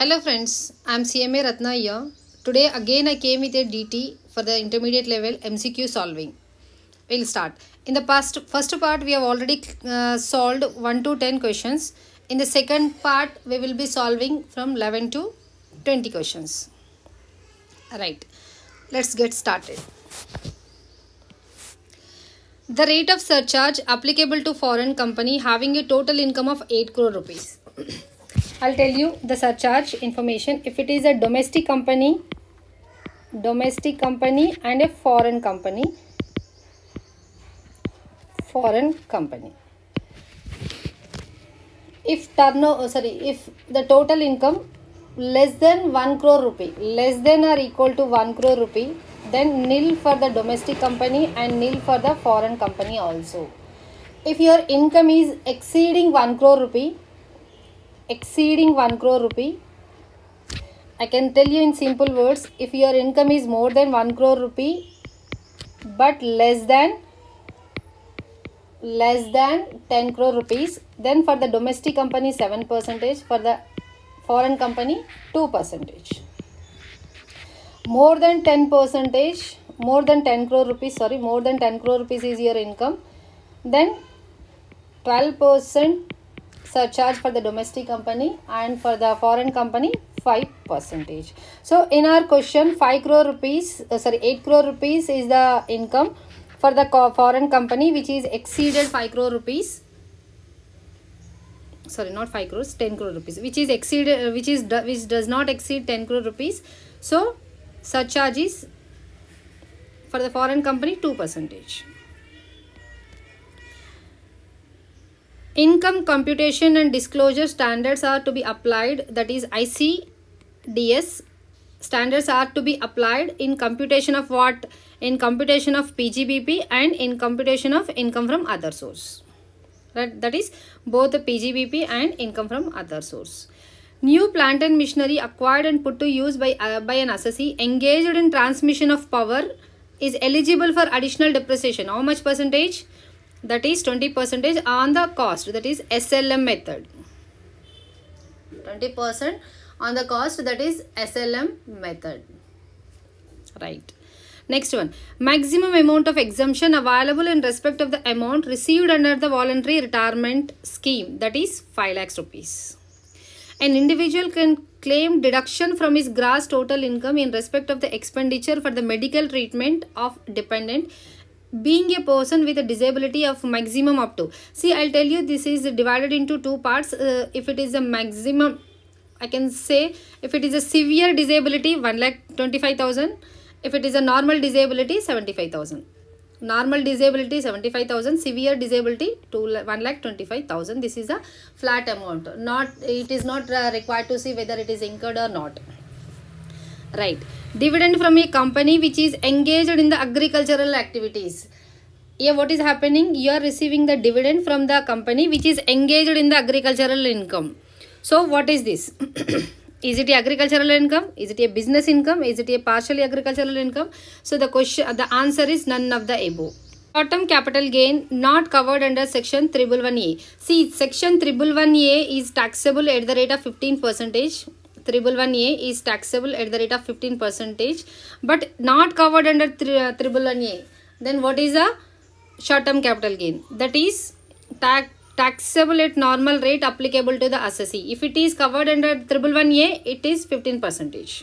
Hello friends, I am CMA Ratna here. Today again I came with a DT for the intermediate level MCQ solving. We'll start. In the first part we have already solved 1 to 10 questions. In the second part we will be solving from 11 to 20 questions. Alright, let's get started. The rate of surcharge applicable to foreign company having a total income of 8 crore rupees. I'll tell you the surcharge information. If it is a domestic company and a foreign company. If the total income less than 1 crore rupee, less than or equal to 1 crore rupee, then nil for the domestic company and nil for the foreign company also. If your income is exceeding 1 crore rupee, I can tell you in simple words, if your income is more than 1 crore rupee but less than 10 crore rupees, then for the domestic company 7%, for the foreign company 2%. More than 10 crore rupees is your income, then 12% surcharge for the domestic company, and for the foreign company 5%. So in our question 8 crore rupees is the income for the foreign company which is exceeded 5 crore rupees. Not 5 crores, 10 crore rupees, which does not exceed 10 crore rupees. So surcharge is for the foreign company 2%. Income computation and disclosure standards are to be applied, that is ICDS standards are to be applied in computation of what? In computation of PGBP and in computation of income from other source. That is both the PGBP and income from other source. New plant and machinery acquired and put to use by an assessee engaged in transmission of power is eligible for additional depreciation. How much percentage? That is 20% on the cost, that is SLM method. 20% on the cost, that is SLM method. Right. Next one. Maximum amount of exemption available in respect of the amount received under the voluntary retirement scheme, that is 5 lakhs rupees. An individual can claim deduction from his gross total income in respect of the expenditure for the medical treatment of dependent, being a person with a disability of maximum up to. See, I'll tell you, this is divided into two parts. If it is a maximum, I can say, if it is a severe disability, 1,25,000. If it is a normal disability, 75,000. Normal disability 75,000, severe disability 1,25,000. This is a flat amount. It is not required to see whether it is incurred or not. Right. Dividend from a company which is engaged in the agricultural activities. Here what is happening? You are receiving the dividend from the company which is engaged in the agricultural income. So what is this? Is it a agricultural income? Is it a business income? Is it a partially agricultural income? So the answer is none of the above. Short-term capital gain not covered under section 311A. See, section 311A is taxable at the rate of 15%. 311A is taxable at the rate of 15%, but not covered under 311A. Then what is a short-term capital gain? That is taxable at normal rate applicable to the assessee. If it is covered under 311A, it is 15%.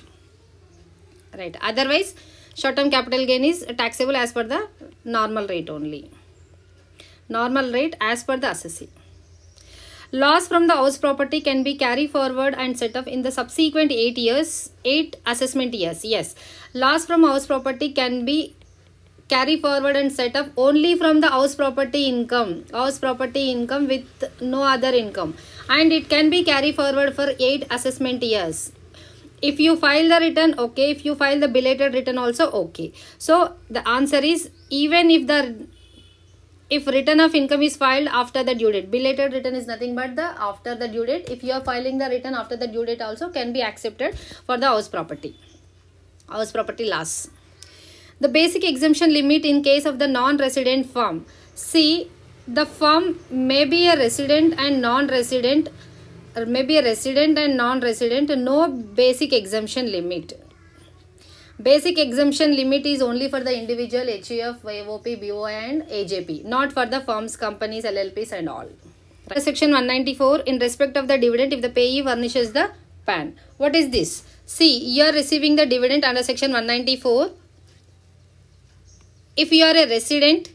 Right. Otherwise, short-term capital gain is taxable as per the normal rate only. Normal rate as per the assessee. Loss from the house property can be carried forward and set off in the subsequent 8 assessment years. Yes, loss from house property can be carried forward and set off only from the house property income with no other income, and it can be carried forward for 8 assessment years. If you file the return, okay. If you file the belated return also, okay. So the answer is, even if return of income is filed after the due date, belated return is nothing but the after the due date. If you are filing the return after the due date also can be accepted for the house property loss. The basic exemption limit in case of the non-resident firm. See, the firm may be a resident and non-resident maybe a resident and non-resident, no basic exemption limit. Basic exemption limit is only for the individual HUF, VOP, BOI and AJP, not for the firms, companies, LLPs and all. Section 194, in respect of the dividend, if the payee furnishes the PAN. What is this? See, you are receiving the dividend under section 194. If you are a resident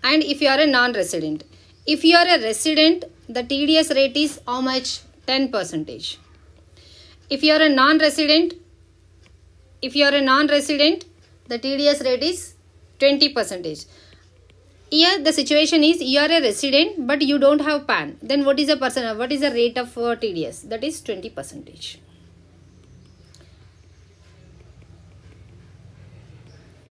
and if you are a non-resident. If you are a resident, the TDS rate is how much? 10%. If you are a non-resident, the TDS rate is 20%. Here the situation is you are a resident but you don't have PAN. Then what is the rate of TDS? That is 20%.